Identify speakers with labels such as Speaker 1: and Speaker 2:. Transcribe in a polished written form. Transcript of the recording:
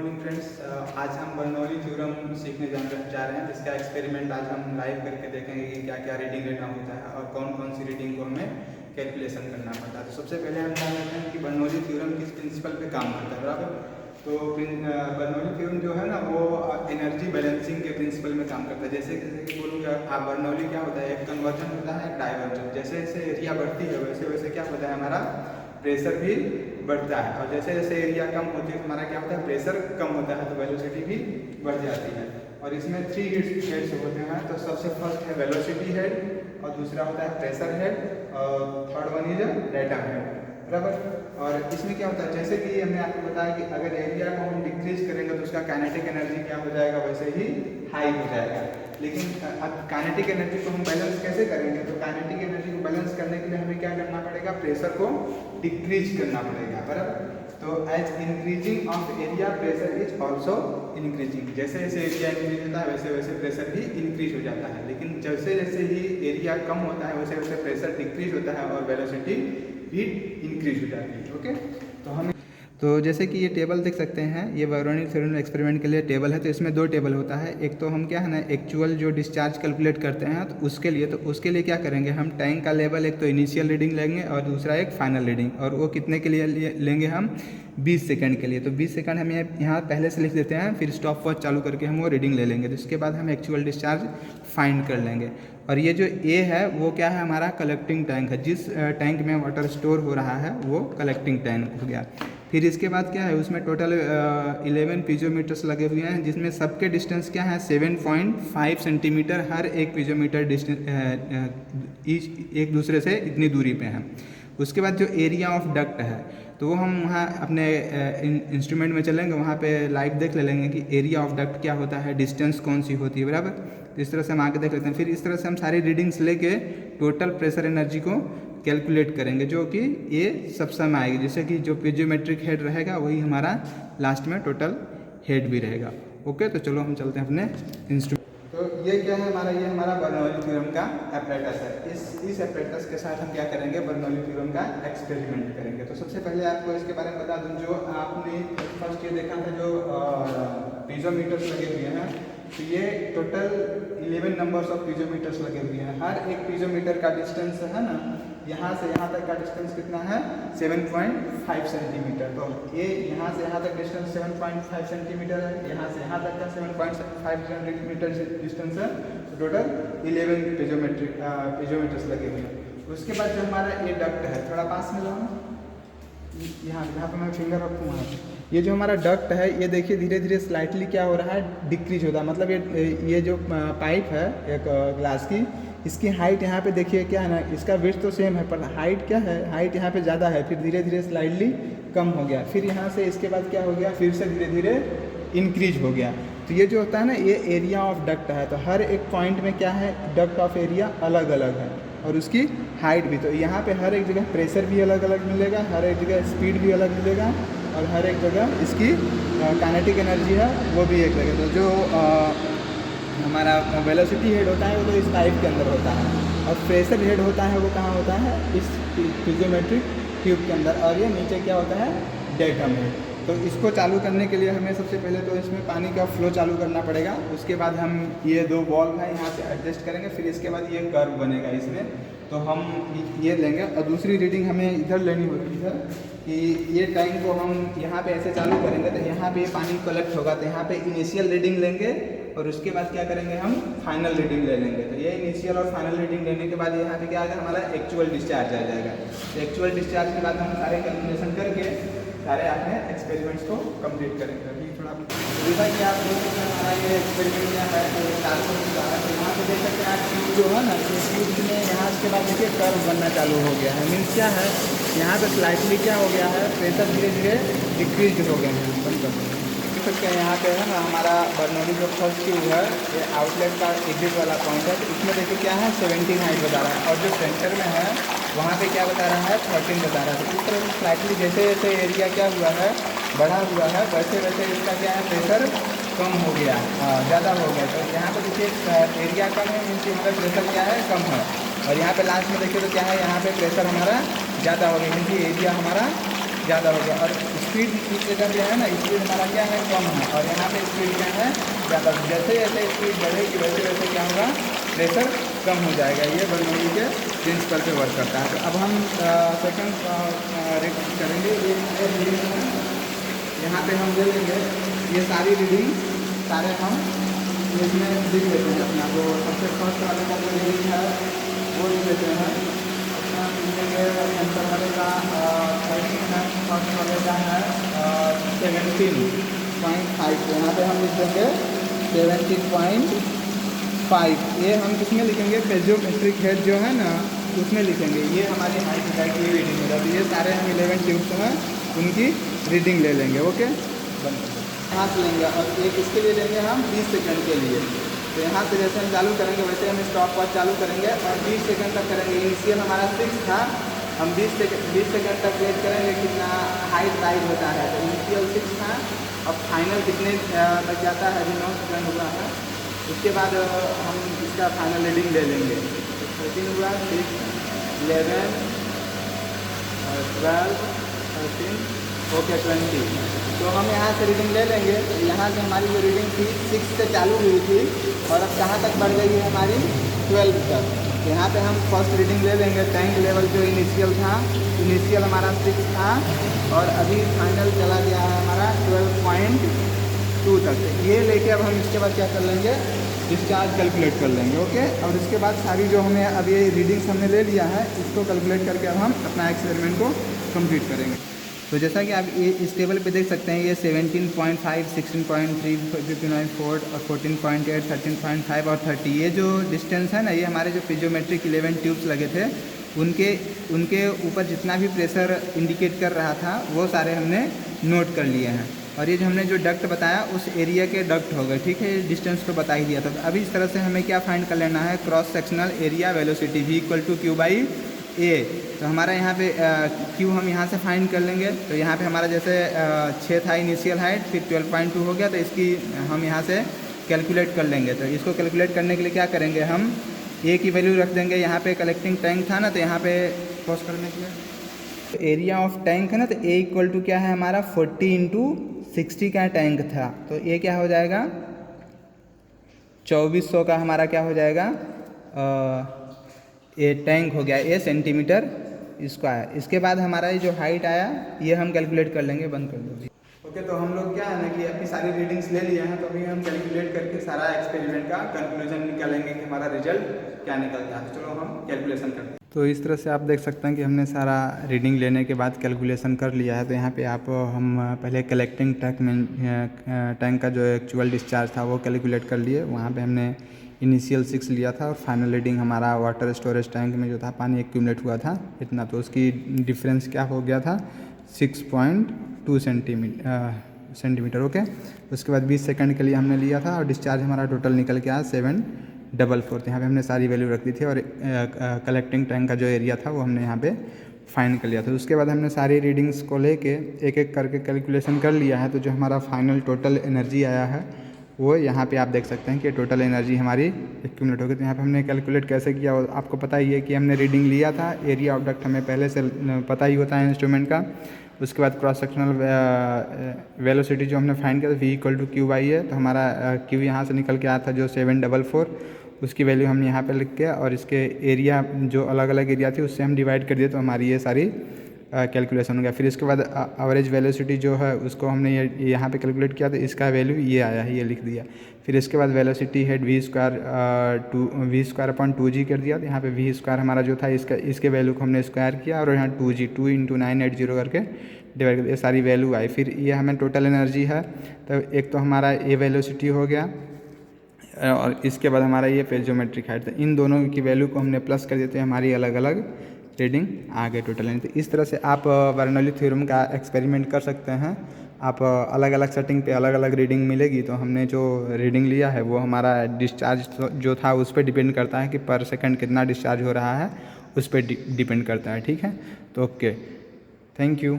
Speaker 1: Morning friends. आज हम Bernoulli theorem सीखने जा रहे हैं, जिसका एक्सपेरिमेंट आज हम लाइव करके देखेंगे कि क्या क्या रीडिंग लेना होता है और कौन कौन सी रीडिंग को हमें कैलकुलेशन करना पड़ता है। तो सबसे पहले हम जान लेते हैं कि बर्नौली थ्योरम किस प्रिंसिपल पे काम करता है, बराबर। तो बर्नौली थ्योरम जो है ना, वो एनर्जी बैलेंसिंग के प्रिंसिपल में काम करता है। जैसे कि बोलूँगा आप, बर्नौली क्या होता है, एक कन्वर्जन होता है, एक डाइवर्जन। जैसे जैसे एरिया बढ़ती है वैसे वैसे क्या होता है, हमारा प्रेशर भी बढ़ता है, और जैसे जैसे एरिया कम होती है हमारा क्या होता है, प्रेशर कम होता है, तो वेलोसिटी भी बढ़ जाती है। और इसमें 3 हेड्स होते हैं। तो सबसे फर्स्ट है वेलोसिटी हेड, और दूसरा होता है प्रेशर हेड, और third one is data head, बराबर। और इसमें क्या होता है, जैसे कि हमने आपको बताया कि अगर एरिया को हम डिक्रीज करेंगे तो उसका काइनेटिक एनर्जी क्या हो जाएगा, वैसे ही हाई हो जाएगा। लेकिन अब काइनेटिक एनर्जी को हम बैलेंस कैसे करेंगे, तो काइनेटिक एनर्जी को बैलेंस करने के लिए हमें क्या करना पड़ेगा, प्रेशर को डिक्रीज करना पड़ेगा, बराबर। तो as increasing of area pressure is also increasing. जैसे जैसे एरिया इंक्रीज होता है वैसे वैसे प्रेशर भी इंक्रीज हो जाता है। लेकिन जैसे जैसे ही एरिया कम होता है वैसे वैसे प्रेशर डिक्रीज होता है और वेलोसिटी भी इंक्रीज हो जाती है। ओके, तो जैसे कि ये टेबल देख सकते हैं, ये बर्नौली थ्योरम एक्सपेरिमेंट के लिए टेबल है। तो इसमें 2 टेबल होता है। एक तो हम क्या है ना, एक्चुअल जो डिस्चार्ज कैलकुलेट करते हैं, तो उसके लिए क्या करेंगे, हम टैंक का लेवल एक तो इनिशियल रीडिंग लेंगे और दूसरा एक फाइनल रीडिंग। और वो कितने के लिए लेंगे हम, 20 सेकंड के लिए। तो 20 सेकंड हम यहाँ पहले से लिख देते हैं, फिर स्टॉप वॉच चालू करके हम वो रीडिंग ले लेंगे। तो इसके बाद हम एक्चुअल डिस्चार्ज फाइंड कर लेंगे। और ये जो ए है वो क्या है, हमारा कलेक्टिंग टैंक है। जिस टैंक में वाटर स्टोर हो रहा है वो कलेक्टिंग टैंक हो गया। फिर इसके बाद क्या है, उसमें टोटल 11 पीजोमीटर्स लगे हुए हैं, जिसमें सबके डिस्टेंस क्या है, 7.5 सेंटीमीटर हर एक पीजोमीटर डिस्टेंस एक दूसरे से इतनी दूरी पे है। उसके बाद जो एरिया ऑफ डक्ट है, तो वो हम वहाँ अपने इंस्ट्रूमेंट में चलेंगे, वहाँ पे लाइव देख लेंगे कि एरिया ऑफ डक्ट क्या होता है, डिस्टेंस कौन सी होती है, बराबर। इस तरह से हम आगे देख लेते हैं। फिर इस तरह से हम सारी रीडिंग्स लेके टोटल प्रेशर एनर्जी को कैलकुलेट करेंगे, जो कि ये सब समय आएगी। जैसे कि जो पीजियोमेट्रिक हेड रहेगा वही हमारा लास्ट में टोटल हेड भी रहेगा। ओके, तो चलो हम चलते हैं अपने इंस्ट्रूमेंट। तो ये क्या है हमारा, ये हमारा बर्नौली थ्योरम का एपरेटस है। इस एपरेटस के साथ हम क्या करेंगे, बर्नौली थ्योरम का एक्सपेरिमेंट करेंगे। तो सबसे पहले आपको इसके बारे में बता दूं, जो आपने फर्स्ट ये देखा था, जो पीजोमीटर्स लगे हुए हैं, तो ये टोटल 11 नंबर्स ऑफ पीजोमीटर्स लगे हुए हैं। हर एक पीजोमीटर का डिस्टेंस है ना, यहाँ से यहाँ तक का डिस्टेंस कितना है, 7.5 सेंटीमीटर। तो ये यहाँ से यहाँ तक डिस्टेंस 7.5 सेंटीमीटर है, यहाँ से यहाँ तक का 7.5 सेंटीमीटर डिस्टेंस है। तो टोटल 11 पीजोमीटर्स लगे हुए हैं। उसके बाद जो हमारा ये डक्ट है, थोड़ा पास में लाओ, यहाँ पे मैं फिंगर रखूँ वहाँ पे। ये जो हमारा डक्ट है, ये देखिए धीरे धीरे स्लाइटली क्या हो रहा है, डिक्रीज होता है। मतलब ये जो पाइप है एक ग्लास की, इसकी हाइट यहाँ पे देखिए क्या है ना, इसका विड्थ तो सेम है पर हाइट क्या है, हाइट यहाँ पे ज़्यादा है, फिर धीरे धीरे स्लाइडली कम हो गया। फिर यहाँ से इसके बाद क्या हो गया, फिर से धीरे धीरे इंक्रीज हो गया। तो ये जो होता है ना, ये एरिया ऑफ डक्ट है। तो हर एक पॉइंट में क्या है, डक्ट ऑफ एरिया अलग अलग है और उसकी हाइट भी। तो यहाँ पे हर एक जगह प्रेशर भी अलग अलग मिलेगा, हर एक जगह स्पीड भी अलग मिलेगा, और हर एक जगह इसकी काइनेटिक एनर्जी है वो भी एक लगेगा। तो जो हमारा वेलोसिटी हेड होता है वो तो इस पाइप के अंदर होता है, और प्रेशर हेड होता है वो कहाँ होता है, इस पीजोमेट्रिक ट्यूब के अंदर। और ये नीचे क्या होता है, डेटम हेड। तो इसको चालू करने के लिए हमें सबसे पहले तो इसमें पानी का फ्लो चालू करना पड़ेगा। उसके बाद हम ये 2 बॉल है यहाँ से एडजस्ट करेंगे, फिर इसके बाद ये कर्व बनेगा इसमें, तो हम ये लेंगे। और दूसरी रीडिंग हमें इधर लेनी होगी सर, कि ये टैंक को हम यहाँ पे ऐसे चालू करेंगे तो यहाँ पे पानी कलेक्ट होगा। तो यहाँ पे इनिशियल रीडिंग लेंगे और उसके बाद क्या करेंगे, हम फाइनल रीडिंग ले लेंगे। तो ये इनिशियल और फाइनल रीडिंग लेने के बाद यहाँ पे क्या आएगा, हमारा एक्चुअल डिस्चार्ज आ जाएगा। तो एक्चुअल डिस्चार्ज के बाद हम सारे कैलकुलेशन करके सारे अपने एक्सपेरिमेंट्स को कंप्लीट करेंगे। अभी थोड़ा जैसा कि आप देख सकते हैं, हमारा ये एक्सपेरिमेंट क्या है, तो चालू हो चुका है। तो यहाँ पे देख सकते हैं आप, ट्यूब जो है ना, ये ट्यूब में यहाँ के बाद देखिए कर्व बनना चालू हो गया है। मीन्स क्या है, यहाँ पे स्लाइटली क्या हो गया है, प्रेशर धीरे धीरे डिक्रीज हो गए हैं। बंद कर देख सकते हैं यहाँ पे है ना, हमारा बर्नौली जो फर्स्ट ट्यूब है, ये आउटलेट का एग्जिट वाला पॉइंट है। तो इसमें देखिए क्या है, 17 हाइट बता रहा है, और जो सेंटर में है वहाँ पे क्या बता रहा है, 13 बता रहा है। तो इस तरह से स्लाइटली जैसे जैसे एरिया क्या हुआ है, बढ़ा हुआ है, वैसे वैसे इसका क्या है, प्रेशर कम हो गया, ज़्यादा हो गया। तो यहाँ पे देखिए एरिया कम है, मीन्स मतलब प्रेशर क्या है, कम है। और यहाँ पे लास्ट में देखिए तो क्या है, यहाँ पे प्रेशर हमारा ज़्यादा हो गया, क्योंकि एरिया हमारा ज़्यादा हो गया, और स्पीड इस जगह पे है ना, स्पीड हमारा क्या है, कम है, और यहाँ पे स्पीड क्या है, ज़्यादा। जैसे जैसे स्पीड बढ़ेगी वैसे वैसे क्या होगा, प्रेशर कम हो जाएगा। ये बर्नौली के प्रिंसिपल पे वर्क करता है। तो अब हम सेकंड रेट करेंगे। ये रीडिंग है, यहाँ पे हम ले लेंगे ये सारी रीडिंग, सारे हम इसमें लिख लेते हैं अपना। वो सबसे फर्स्ट वाले का जो रीडिंग है वो लिख लेते हैं अपना। लिखेंगे सेंटर वाले का 13 है, फर्स्ट वाले का है 17.5। यहाँ पे हम लिख देंगे 17.5। ये हम किसमें लिखेंगे, पेजियोमेट्रिक हेड जो है ना उसमें लिखेंगे। ये हमारी हाइट की ये रीडिंग होगा। तो ये सारे हम 11 ट्यूब्स हैं उनकी रीडिंग ले लेंगे। ओके, यहाँ से लेंगे, और एक इसके लिए लेंगे हम 20 सेकंड के लिए। तो यहाँ से जैसे हम चालू करेंगे वैसे हम स्टॉप वॉच चालू करेंगे और 20 सेकंड तक करेंगे। इनिशियल हमारा 6 था, हम 20 सेकंड तक वेट करेंगे कितना हाइट राइज होता है। तो इनिशियल 6 था, अब फाइनल कितने तक जाता है, अभी 9 सेकंड हुआ है। उसके बाद हम इसका फाइनल रीडिंग ले लेंगे। तो 13 हुआ, 6, 11, 12, 13, ओके 20। तो हम यहाँ से रीडिंग ले लेंगे। यहाँ से हमारी जो रीडिंग थी 6 से चालू हुई थी और अब कहाँ तक बढ़ गई है हमारी, 12 तक। तो यहाँ पे हम फर्स्ट रीडिंग ले लेंगे। टैंक लेवल जो इनिशियल था, इनिशियल हमारा 6 था और अभी फाइनल चला गया है हमारा 12.2 तक। ये लेके अब हम इसके बाद क्या कर लेंगे, डिस्चार्ज कैलकुलेट कर लेंगे। ओके, और इसके बाद सारी जो हमें अब ये रीडिंग्स हमने ले लिया है इसको कैलकुलेट करके अब हम अपना एक्सपेरिमेंट को कंप्लीट करेंगे। तो जैसा कि आप ये इस टेबल पे देख सकते हैं, ये 17.5, 16.3, 15.4 और 14.8, 13.5 और 30, ये जो डिस्टेंस है ना, ये हमारे जो पिजियोमेट्रिक 11 ट्यूब्स लगे थे उनके ऊपर जितना भी प्रेशर इंडिकेट कर रहा था वो सारे हमने नोट कर लिए हैं। और ये जो हमने जो डक्ट बताया उस एरिया के डक्ट हो गए, ठीक है, डिस्टेंस तो बता ही दिया था। तो अभी इस तरह से हमें क्या फाइंड कर लेना है, cross sectional area velocity V = Q/A। तो हमारा यहाँ पे Q हम यहाँ से फाइंड कर लेंगे। तो यहाँ पे हमारा जैसे 6 था इनिशियल हाइट, फिर 12.2 हो गया, तो इसकी हम यहाँ से कैलकुलेट कर लेंगे। तो इसको कैलकुलेट करने के लिए क्या करेंगे, हम A की वैल्यू रख देंगे। यहाँ पे कलेक्टिंग टैंक था ना, तो यहाँ पे पॉज करने के लिए तो एरिया ऑफ टैंक है ना, तो A = क्या है हमारा 40 × 60 का टैंक था। तो ये क्या हो जाएगा, 2400 का हमारा क्या हो जाएगा, ये टैंक हो गया, ये सेंटीमीटर स्क्वायर। इसके बाद हमारा ये जो हाइट आया ये हम कैलकुलेट कर लेंगे। बंद कर दो। ओके, तो हम लोग क्या है ना कि अपनी सारी रीडिंग्स ले लिए हैं, तो अभी हम कैलकुलेट करके सारा एक्सपेरिमेंट का कंक्लूजन निकालेंगे कि हमारा रिजल्ट क्या निकलता है। चलो हम कैलकुलेशन करते हैं। तो इस तरह से आप देख सकते हैं कि हमने सारा रीडिंग लेने के बाद कैलकुलेशन कर लिया है। तो यहाँ पे आप हम पहले कलेक्टिंग टैंक का जो एक्चुअल डिस्चार्ज था वो कैलकुलेट कर लिए। वहाँ पे हमने इनिशियल 6 लिया था और फाइनल रीडिंग हमारा वाटर स्टोरेज टैंक में जो था पानी एक्यूमुलेट हुआ था इतना, तो उसकी डिफरेंस क्या हो गया था, 6.2 सेंटीमीटर। ओके, उसके बाद 20 सेकंड के लिए हमने लिया था और डिस्चार्ज हमारा टोटल निकल के आया 744। यहाँ पे हमने सारी वैल्यू रख दी थी और कलेक्टिंग टैंक का जो एरिया था वो हमने यहाँ पे फाइंड कर लिया था। उसके बाद हमने सारी रीडिंग्स को लेके एक एक करके कैलकुलेशन कर लिया है। तो जो हमारा फाइनल टोटल एनर्जी आया है वो यहाँ पे आप देख सकते हैं कि टोटल एनर्जी हमारी एक्यूमुलेट हो गई। तो यहाँ पे हमने कैलकुलेट कैसे किया, आपको पता ही है कि हमने रीडिंग लिया था। एरिया ऑफ डक्ट हमें पहले से पता ही होता है इंस्ट्रूमेंट का। उसके बाद क्रॉस सेक्शनल वेलोसिटी जो हमने फाइंड किया V = Q/A। तो हमारा Q यहाँ से निकल के आया था जो 744, उसकी वैल्यू हम यहाँ पे लिख के और इसके एरिया जो अलग अलग एरिया थी उससे हम डिवाइड कर दिए। तो हमारी ये सारी कैलकुलेशन हो गया। फिर इसके बाद एवरेज वेलोसिटी जो है उसको हमने यहाँ पे कैलकुलेट किया, तो इसका वैल्यू ये आया है, ये लिख दिया। फिर इसके बाद वेलोसिटी हेड V²/2g कर दिया। तो यहाँ पे V² हमारा जो था इसके वैल्यू को हमने स्क्वायर किया और यहाँ 2g 2 × 980 करके डिवाइड कर दिया, सारी वैल्यू आई। फिर ये हमें टोटल एनर्जी है, तो एक तो हमारा ये वेलोसिटी हो गया और इसके बाद हमारा ये पेजियोमेट्रिक हाइट। तो इन दोनों की वैल्यू को हमने प्लस कर देते हैं, हमारी अलग अलग रीडिंग आ गए टोटल। तो इस तरह से आप बर्नौली थ्योरम का एक्सपेरिमेंट कर सकते हैं। आप अलग अलग सेटिंग पे अलग अलग रीडिंग मिलेगी। तो हमने जो रीडिंग लिया है वो हमारा डिस्चार्ज जो था उस पर डिपेंड करता है कि पर सेकंड कितना डिस्चार्ज हो रहा है, उस पर डिपेंड करता है। ठीक है, तो ओके, थैंक यू।